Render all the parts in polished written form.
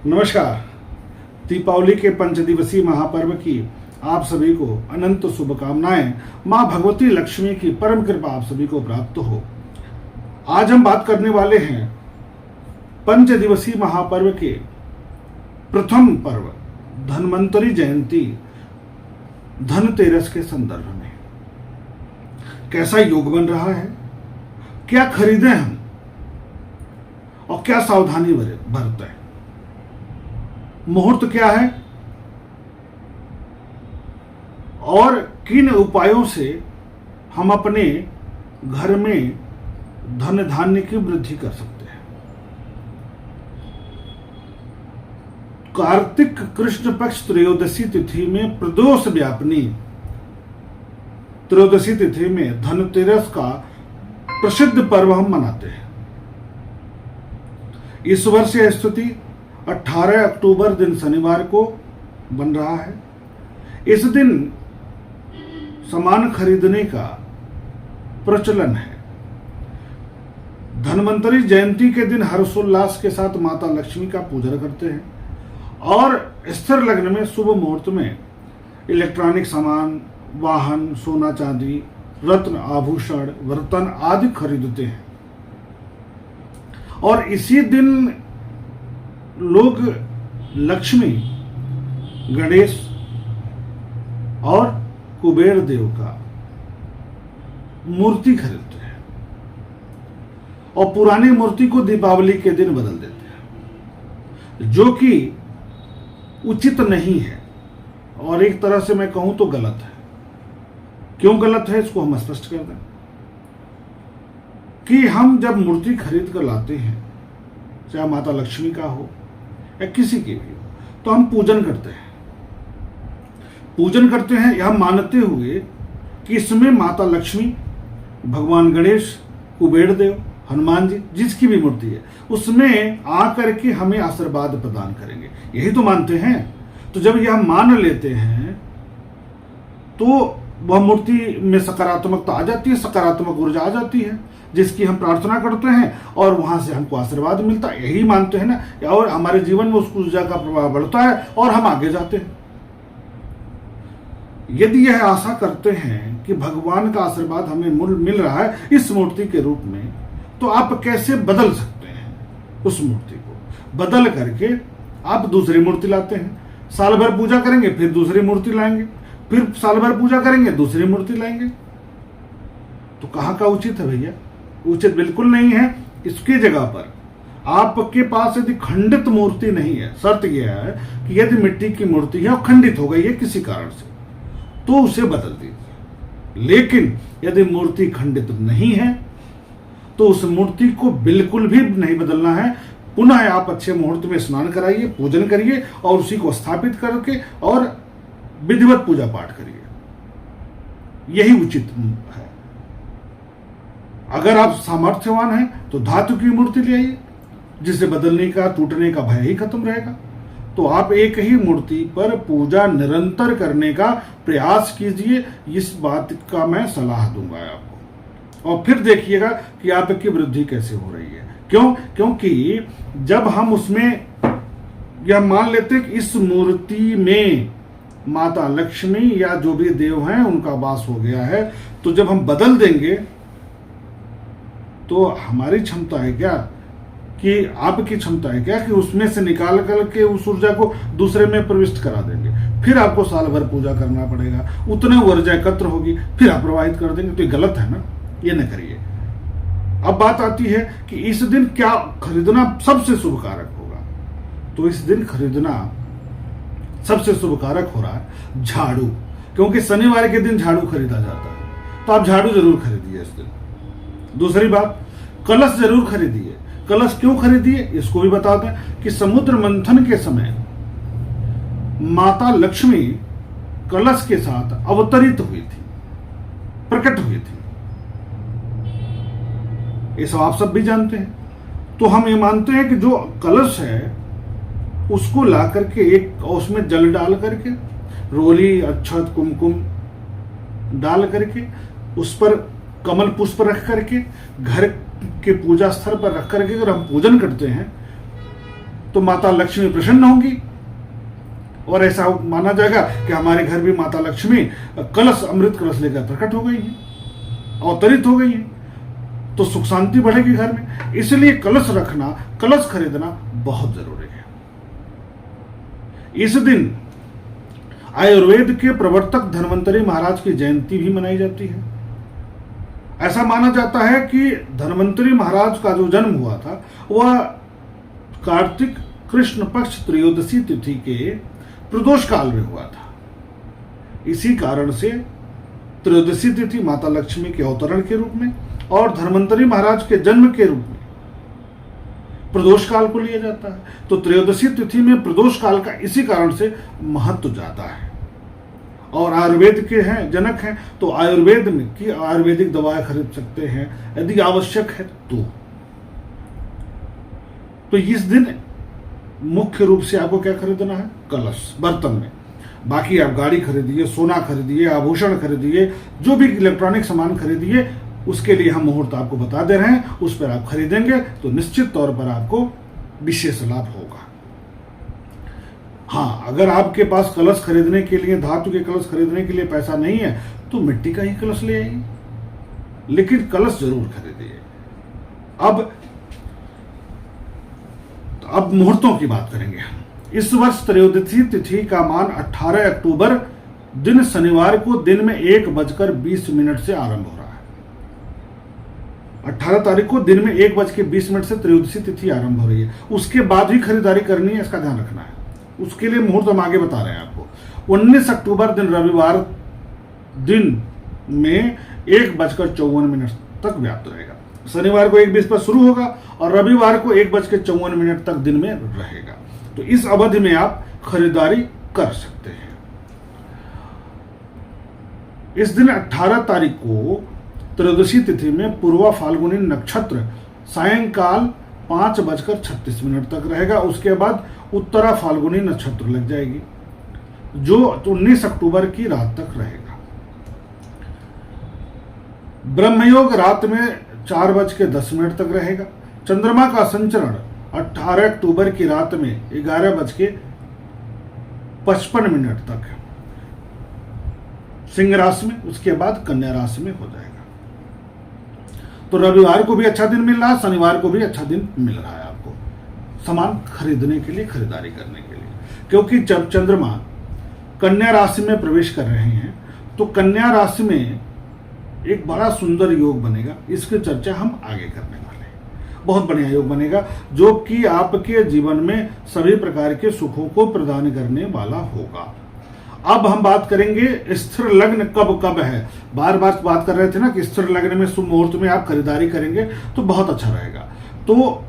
नमस्कार। दीपावली के पंचदिवसीय महापर्व की आप सभी को अनंत शुभकामनाएं। मां भगवती लक्ष्मी की परम कृपा आप सभी को प्राप्त हो। आज हम बात करने वाले हैं पंचदिवसीय महापर्व के प्रथम पर्व धन्वंतरी जयंती धनतेरस के संदर्भ में। कैसा योग बन रहा है, क्या खरीदें हम और क्या सावधानी बरतें, मुहूर्त क्या है और किन उपायों से हम अपने घर में धन धान्य की वृद्धि कर सकते हैं। कार्तिक कृष्ण पक्ष त्रयोदशी तिथि में प्रदोष व्यापनी त्रयोदशी तिथि में धनतेरस का प्रसिद्ध पर्व हम मनाते हैं। इस वर्ष यह स्थिति 18 अक्टूबर दिन शनिवार को बन रहा है। इस दिन सामान खरीदने का प्रचलन है। धन्वंतरी जयंती के दिन हर्षोल्लास के साथ माता लक्ष्मी का पूजन करते हैं और स्थिर लग्न में शुभ मुहूर्त में इलेक्ट्रॉनिक सामान, वाहन, सोना चांदी, रत्न आभूषण, बर्तन आदि खरीदते हैं। और इसी दिन लोग लक्ष्मी, गणेश और कुबेर देव का मूर्ति खरीदते हैं और पुरानी मूर्ति को दीपावली के दिन बदल देते हैं, जो कि उचित नहीं है और एक तरह से मैं कहूं तो गलत है। क्यों गलत है इसको हम स्पष्ट कर दें कि हम जब मूर्ति खरीद कर लाते हैं, चाहे माता लक्ष्मी का हो या किसी की भी हो, तो हम पूजन करते हैं यह मानते हुए कि इसमें माता लक्ष्मी, भगवान गणेश, कुबेर देव, हनुमान जी, जिसकी भी मूर्ति है उसमें आकर के हमें आशीर्वाद प्रदान करेंगे, यही तो मानते हैं। तो जब यह मान लेते हैं तो वह मूर्ति में सकारात्मकता आ जाती है, सकारात्मक ऊर्जा आ जाती है, जिसकी हम प्रार्थना करते हैं और वहां से हमको आशीर्वाद मिलता है, यही मानते हैं ना। और हमारे जीवन में उस ऊर्जा का प्रभाव बढ़ता है और हम आगे जाते हैं। यदि यह आशा करते हैं कि भगवान का आशीर्वाद हमें मिल रहा है इस मूर्ति के रूप में, तो आप कैसे बदल सकते हैं? उस मूर्ति को बदल करके आप दूसरी मूर्ति लाते हैं। साल भर पूजा करेंगे, फिर दूसरी मूर्ति लाएंगे, फिर साल भर पूजा करेंगे, दूसरी मूर्ति लाएंगे। तो कहां का उचित है भैया? उचित बिल्कुल नहीं है। इसकी जगह पर आपके पास यदि खंडित मूर्ति नहीं है, शर्त यह है कि यदि मिट्टी की मूर्ति है और खंडित हो गई है किसी कारण से, तो उसे बदल दीजिए। लेकिन यदि मूर्ति खंडित नहीं है तो उस मूर्ति को बिल्कुल भी नहीं बदलना है। पुनः आप अच्छे मुहूर्त में स्नान कराइए, पूजन करिए और उसी को स्थापित करके और विधिवत पूजा पाठ करिए, यही उचित है। अगर आप सामर्थ्यवान हैं तो धातु की मूर्ति ले आइए, जिसे बदलने का, टूटने का भय ही खत्म रहेगा। तो आप एक ही मूर्ति पर पूजा निरंतर करने का प्रयास कीजिए, इस बात का मैं सलाह दूंगा आपको। और फिर देखिएगा कि आपकी वृद्धि कैसे हो रही है। क्यों? क्योंकि जब हम उसमें यह मान लेते हैं कि इस मूर्ति में माता लक्ष्मी या जो भी देव हैं उनका वास हो गया है, तो जब हम बदल देंगे तो हमारी क्षमता है क्या, कि आपकी क्षमता है क्या कि उसमें से निकाल करके उस ऊर्जा को दूसरे में प्रविष्ट करा देंगे? फिर आपको साल भर पूजा करना पड़ेगा, उतने ऊर्जा एकत्र होगी, फिर आप प्रवाहित कर देंगे। तो ये गलत है ना, ये न करिए। अब बात आती है कि इस दिन क्या खरीदना सबसे शुभकारक होगा। तो इस दिन खरीदना सबसे शुभकारक हो रहा है झाड़ू, क्योंकि शनिवार के दिन झाड़ू खरीदा जाता है। तो आप झाड़ू जरूर खरीदिए इस दिन। दूसरी बात, कलश जरूर खरीदिए। कलश क्यों खरीदिए इसको भी बता दें कि समुद्र मंथन के समय माता लक्ष्मी कलश के साथ अवतरित हुई थी, प्रकट हुई थी। ये सब आप सब भी जानते हैं। तो हम ये मानते हैं कि जो कलश है उसको ला करके एक उसमें जल डाल करके, रोली, अक्षत, कुमकुम डाल करके, उस पर कमल पुष्प रख करके, घर के पूजा स्थल पर रख करके अगर हम पूजन करते हैं तो माता लक्ष्मी प्रसन्न होंगी और ऐसा माना जाएगा कि हमारे घर भी माता लक्ष्मी कलश, अमृत कलश लेकर प्रकट हो गई है, अवतरित हो गई है, तो सुख शांति बढ़ेगी घर में। इसलिए कलश रखना, कलश खरीदना बहुत जरूरी है। इस दिन आयुर्वेद के प्रवर्तक धन्वंतरी महाराज की जयंती भी मनाई जाती है। ऐसा माना जाता है कि धन्वंतरी महाराज का जो जन्म हुआ था वह कार्तिक कृष्ण पक्ष त्रयोदशी तिथि के प्रदोष काल में हुआ था। इसी कारण से त्रयोदशी तिथि माता लक्ष्मी के अवतरण के रूप में और धन्वंतरी महाराज के जन्म के रूप में प्रदोष काल को लिया जाता है। तो त्रयोदशी तिथि में प्रदोष काल का इसी कारण से महत्व ज्यादा है। और आयुर्वेद के हैं, जनक हैं, तो आयुर्वेद में की आयुर्वेदिक दवाएं खरीद सकते हैं यदि आवश्यक है तो इस दिन मुख्य रूप से आपको क्या खरीदना है? कलश, बर्तन में। बाकी आप गाड़ी खरीदिए, सोना खरीदिए, आभूषण खरीदिए, जो भी इलेक्ट्रॉनिक सामान खरीदिए, उसके लिए हम मुहूर्त आपको बता दे रहे हैं। उस पर आप खरीदेंगे तो निश्चित तौर पर आपको विशेष लाभ होगा। हाँ, अगर आपके पास कलश खरीदने के लिए, धातु के कलश खरीदने के लिए पैसा नहीं है तो मिट्टी का ही कलश ले आइए, लेकिन कलश जरूर खरीदिए। अब मुहूर्तों की बात करेंगे। इस वर्ष त्रयोदशी तिथि का मान 18 अक्टूबर दिन शनिवार को दिन में 1:20 से आरंभ हो रहा है। 18 तारीख को दिन में 1:20 से त्रयोदशी तिथि आरंभ हो रही है। उसके बाद ही खरीदारी करनी है, इसका ध्यान रखना है। उसके लिए मुहूर्त हम आगे बता रहे हैं आपको। 19 अक्टूबर दिन रविवार दिन में 1:54 तक व्याप्त रहेगा। शनिवार को 1:20 पर शुरू होगा और रविवार को 1:54 तक दिन में रहेगा। तो इस अवधि में आप खरीदारी कर सकते हैं। इस दिन 18 तारीख को त्रयोदशी तिथि में पूर्वा फाल्गुनी नक्षत्र सायंकाल 5:36 तक रहेगा। उसके बाद उत्तरा फाल्गुनी नक्षत्र लग जाएगी, जो 19 अक्टूबर की रात तक रहेगा। ब्रह्मयोग रात में 4:10 तक रहेगा। चंद्रमा का संचरण 18 अक्टूबर की रात में 11:55 तक सिंह राशि में, उसके बाद कन्या राशि में हो जाएगा। तो रविवार को भी अच्छा दिन मिल रहा है, शनिवार को भी अच्छा दिन मिल रहा है आपको सामान खरीदने के लिए, खरीदारी करने के लिए। क्योंकि जब चंद्रमा कन्या राशि में प्रवेश कर रहे हैं तो कन्या राशि में एक बड़ा सुंदर योग बनेगा। इसकी चर्चा हम आगे करने वाले हैं। बहुत बढ़िया योग बनेगा जो कि आपके जीवन में सभी प्रकार के सुखों को प्रदान करने वाला होगा। अब हम बात करेंगे स्थिर लग्न कब कब है। बार बार बात कर रहे थे ना कि स्थिर लग्न में शुभ मुहूर्त में आप खरीदारी करेंगे तो बहुत अच्छा रहेगा। तो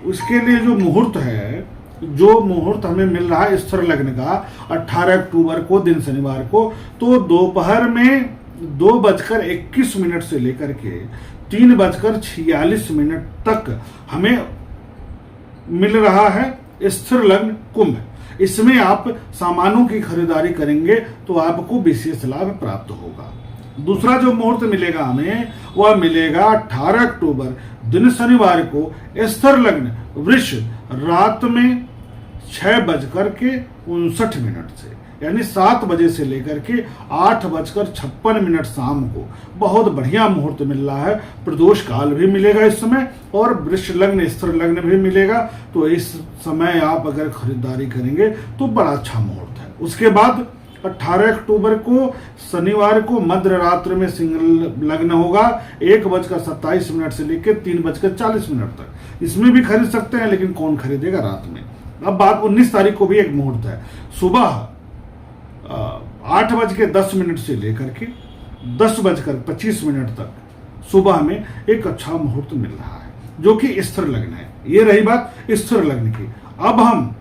उसके लिए जो मुहूर्त है, जो मुहूर्त हमें मिल रहा है स्थिर लग्न का 18 अक्टूबर को दिन शनिवार को, तो दोपहर में 2:21 से लेकर के 3:46 तक हमें मिल रहा है स्थिर लग्न कुंभ। इसमें आप सामानों की खरीदारी करेंगे तो आपको विशेष लाभ प्राप्त होगा। दूसरा जो मुहूर्त मिलेगा हमें, वह मिलेगा 18 अक्टूबर दिन शनिवार को स्थिर लग्न वृष रात में 6:59 से, यानी 7 बजे से लेकर के 8:56 शाम को बहुत बढ़िया मुहूर्त मिल रहा है। प्रदोष काल भी मिलेगा इस समय और वृष लग्न स्थिर लग्न भी मिलेगा। तो इस समय आप अगर खरीदारी करेंगे तो बड़ा अच्छा मुहूर्त है। उसके बाद 18 अक्टूबर को शनिवार को मध्य रात्रि में सिंह लग्न होगा 1:27 से लेकर 3:40 तक। इसमें भी खरीद सकते हैं, लेकिन कौन खरीदेगा रात में। अब बात 19 तारीख को भी एक मुहूर्त है। सुबह 8:10 से लेकर के 10:25 तक सुबह में एक अच्छा मुहूर्त मिल रहा है जो कि स्थिर लग्न है। ये रही बात स्थिर लग्न की। अब हम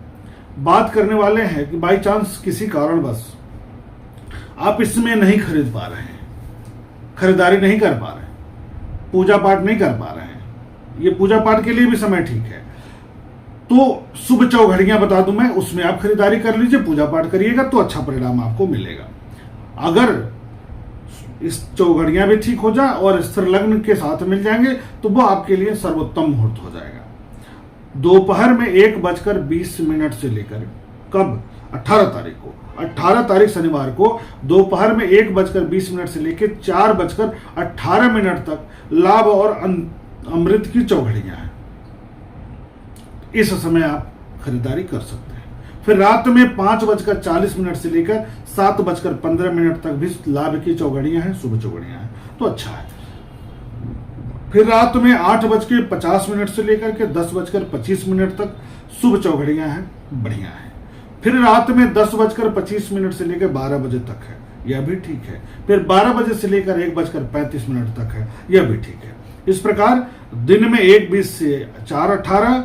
बात करने वाले हैं कि बाई चांस किसी कारणवश आप इसमें नहीं खरीद पा रहे हैं, खरीदारी नहीं कर पा रहे हैं, पूजा पाठ नहीं कर पा रहे हैं, ये पूजा पाठ के लिए भी समय ठीक है, तो शुभ चौघड़ियां बता दूं मैं, उसमें आप खरीदारी कर लीजिए, पूजा पाठ करिएगा तो अच्छा परिणाम आपको मिलेगा। अगर इस चौघड़ियां भी ठीक हो जाए और स्थिर लग्न के साथ मिल जाएंगे तो वो आपके लिए सर्वोत्तम मुहूर्त हो जाएगा। दोपहर में 1:20 से लेकर, कब, 18 तारीख को, 18 तारीख शनिवार को दोपहर में 1:20 से लेकर 4:18 तक लाभ और अमृत की चौघड़ियां हैं। इस समय आप खरीदारी कर सकते हैं। फिर रात में 5:40 से लेकर 7:15 तक भी लाभ की चौघड़ियां हैं, शुभ चौघड़ियां हैं, तो अच्छा है। फिर रात में 8:50 से लेकर के 10:25 तक शुभ चौघड़ियां हैं, बढ़िया है। फिर रात में 10:25 से लेकर 12 बजे तक है, यह भी ठीक है। फिर 12 बजे से लेकर 1:35 तक है, यह भी ठीक है। इस प्रकार दिन में 1:20 से 4:18,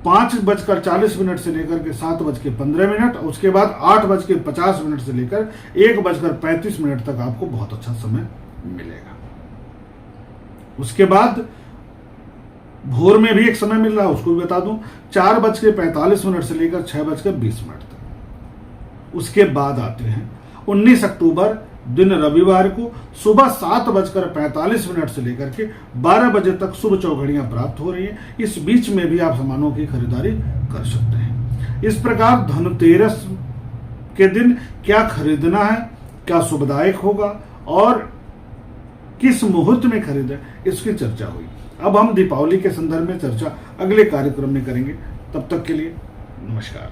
5:40 से लेकर के 7:15, उसके बाद 8:50 से लेकर 1:35 तक आपको बहुत अच्छा समय मिलेगा। उसके बाद भोर में भी एक समय मिल रहा है, उसको भी बता दूं, 4:45 से लेकर 6:20 तक। उसके बाद आते हैं 19 अक्टूबर दिन रविवार को सुबह 7:45 से लेकर के 12 बजे तक शुभ चौघड़ियां प्राप्त हो रही हैं। इस बीच में भी आप सामानों की खरीदारी कर सकते हैं। इस प्रकार धनतेरस के दिन क्या खरीदना है, क्या शुभदायक होगा और किस मुहूर्त में खरीदें, इसकी चर्चा हुई। अब हम दीपावली के संदर्भ में चर्चा अगले कार्यक्रम में करेंगे। तब तक के लिए नमस्कार।